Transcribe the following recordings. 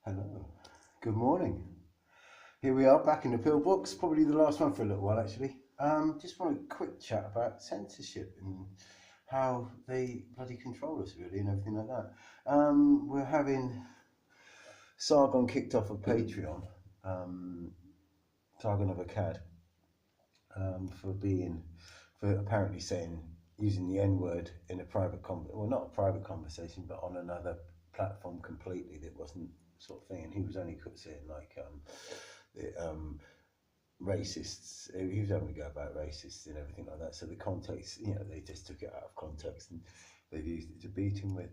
Hello. Good morning. Here we are back in the pill books. Probably the last one for a little while, actually. Just want a quick chat about censorship and how they bloody control us, really, and everything like that. We're having Sargon kicked off of Patreon. Sargon of Akkad, for apparently saying using the N word in a not a private conversation, but on another platform completely that wasn't sort of thing, and he was only saying like racists. He was having to go about racists and everything like that. So the context, they just took it out of context and they've used it to beat him with.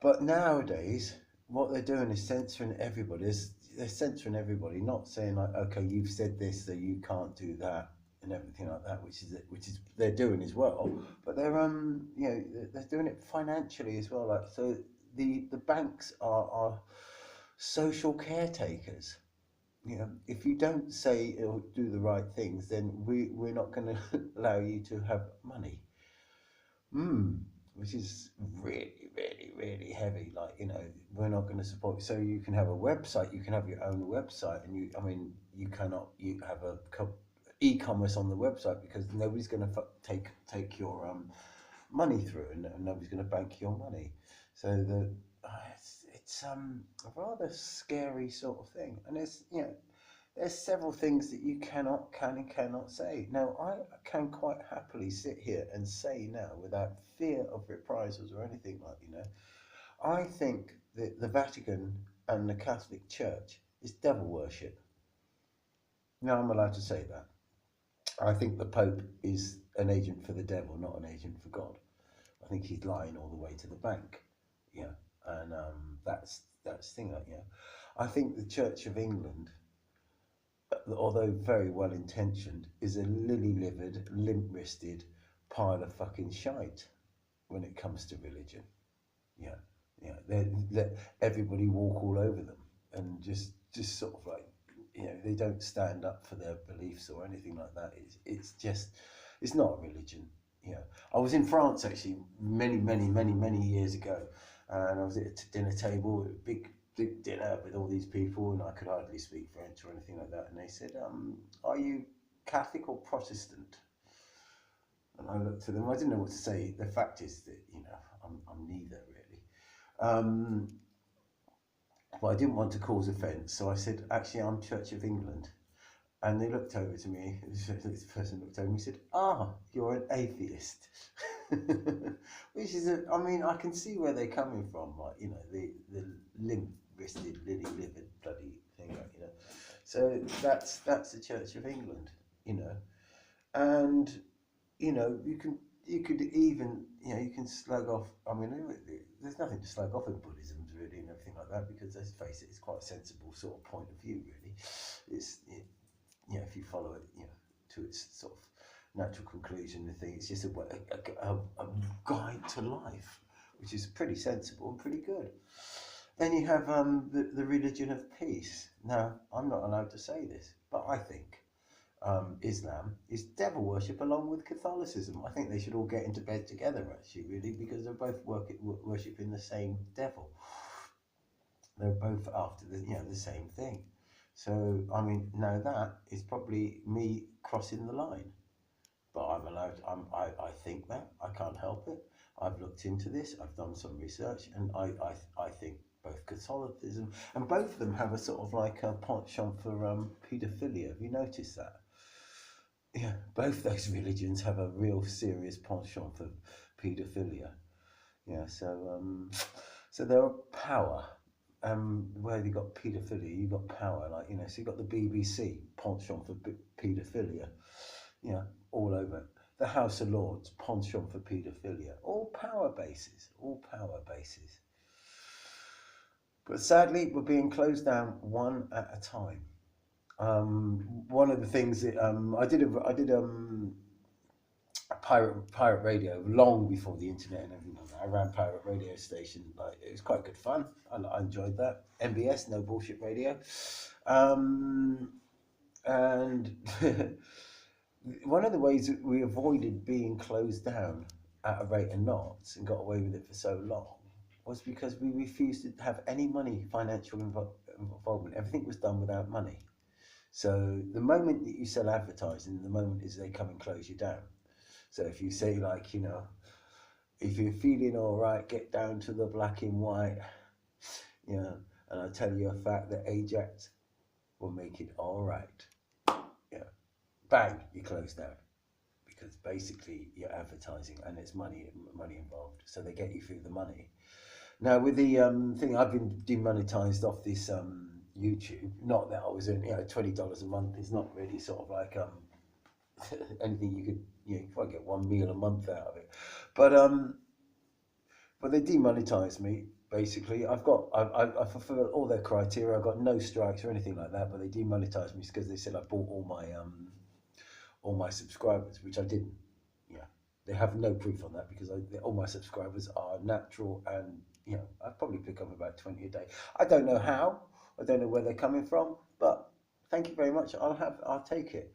But nowadays, what they're doing is censoring everybody. They're censoring everybody, not saying like, okay, you've said this, so you can't do that and everything like that, which is they're doing as well. But they're doing it financially as well. Like, so the banks are social caretakers. If you don't say or do the right things, then we're not going to allow you to have money. Which is really, really, really heavy. Like, we're not going to support. So you can have a website, you can have your own website, and you cannot have a e-commerce on the website because nobody's going to take your money through, and nobody's going to bank your money. So it's a rather scary sort of thing, and there's several things that you can and cannot say. Now, I can quite happily sit here and say now, without fear of reprisals or anything I think that the Vatican and the Catholic Church is devil worship. Now, I'm allowed to say that. I think the Pope is an agent for the devil, not an agent for God. I think he's lying all the way to the bank. Yeah, and that's the thing. I think the Church of England, although very well intentioned, is a lily-livered, limp-wristed pile of fucking shite when it comes to religion. Yeah, yeah. They let everybody walk all over them, and just sort of like, they don't stand up for their beliefs or anything like that. It's not a religion. Yeah, I was in France actually many years ago, and I was at a dinner table, a big dinner with all these people, and I could hardly speak French or anything like that. And they said, "Are you Catholic or Protestant?" And I looked at them. I didn't know what to say. The fact is that I'm neither really. But I didn't want to cause offence, so I said, "Actually, I'm Church of England." And they looked over to me. This person looked over me and said, "Ah, you're an atheist," which is I can see where they're coming from, like the limp-wristed, lily-livered bloody thing, So that's the Church of England, and you could even you can slug off. There's nothing to slug off in Buddhism really and everything like that, because let's face it, it's quite a sensible sort of point of view really. If you follow it, to its sort of natural conclusion, the thing, it's just a guide to life, which is pretty sensible and pretty good. Then you have the religion of peace. Now, I'm not allowed to say this, but I think Islam is devil worship along with Catholicism. I think they should all get into bed together, actually, really, because they're both worshipping the same devil. They're both after the same thing. So, now that is probably me crossing the line, but I'm allowed. I think that I can't help it. I've looked into this. I've done some research, and I think both Catholicism and both of them have a sort of like a penchant for paedophilia. Have you noticed that? Yeah, both those religions have a real serious penchant for paedophilia. Yeah, so there are power. Where you got paedophilia, you got power. So you got the BBC penchant for paedophilia. Yeah, all over. The House of Lords penchant for paedophilia. All power bases. All power bases. But sadly, we're being closed down one at a time. One of the things that I did pirate radio long before the internet and everything. I ran pirate radio station. It was quite good fun. I enjoyed that. MBS, no bullshit radio, and one of the ways that we avoided being closed down at a rate of knots and got away with it for so long was because we refused to have any financial involvement. Everything was done without money. So the moment that you sell advertising, the moment is they come and close you down. So if you say, like, you know, if you're feeling all right, get down to the black and white, you know, and I tell you a fact that Ajax will make it all right. Yeah, bang, you close down, because basically you're advertising and it's money involved. So they get you through the money. Now with the thing, I've been demonetized off this YouTube. Not that I was earning, you know, $20 a month. It's not really sort of like anything you could, you know, you probably get one meal a month out of it. But they demonetized me. Basically, I fulfill all their criteria. I've got no strikes or anything like that. But they demonetized me because they said I bought all my subscribers, which I didn't. Yeah, they have no proof on that because all my subscribers are natural, and you know, I probably pick up about 20 a day. I don't know how. I don't know where they're coming from, but thank you very much. I'll take it.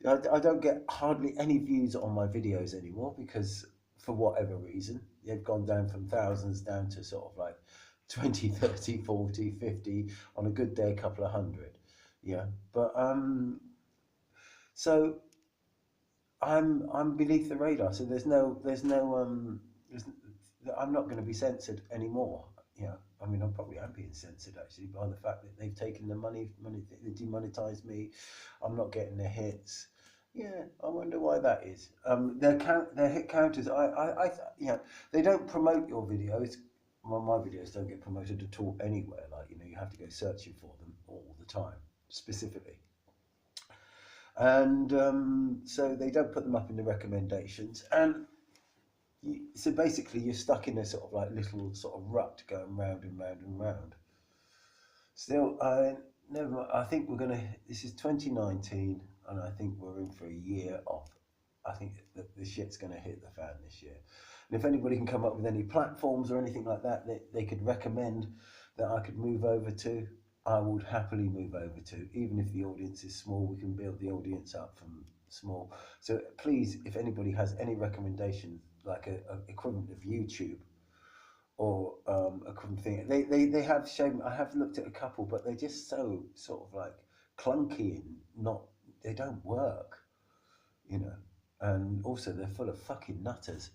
I don't get hardly any views on my videos anymore because for whatever reason they've gone down from thousands down to sort of like 20, 30, 40, 50, on a good day a couple of hundred. Yeah, but so I'm beneath the radar, so I'm not going to be censored anymore. You know, I mean, I'm being censored actually by the fact that they've taken the money, they demonetized me. I'm not getting the hits. Yeah, I wonder why that is. Their hit counters. You know, they don't promote your videos. Well, my videos don't get promoted at all anywhere. Like, you know, you have to go searching for them all the time, specifically. And so they don't put them up in the recommendations. And so basically you're stuck in a sort of like little sort of rut going round and round and round. Still, never mind. I think this is 2019, and I think we're in for a year off. I think that the shit's going to hit the fan this year. And if anybody can come up with any platforms or anything like that they could recommend that I could move over to, I would happily move over to. Even if the audience is small, we can build the audience up from small. So please, if anybody has any recommendation, like a equivalent of YouTube, or equivalent thing, they have shown. I have looked at a couple, but they're just so sort of like clunky and not. They don't work, you know. And also they're full of fucking nutters,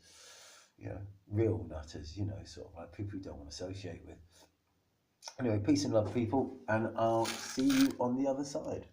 you know, real nutters, you know, sort of like people you don't want to associate with. Anyway, peace and love, people, and I'll see you on the other side.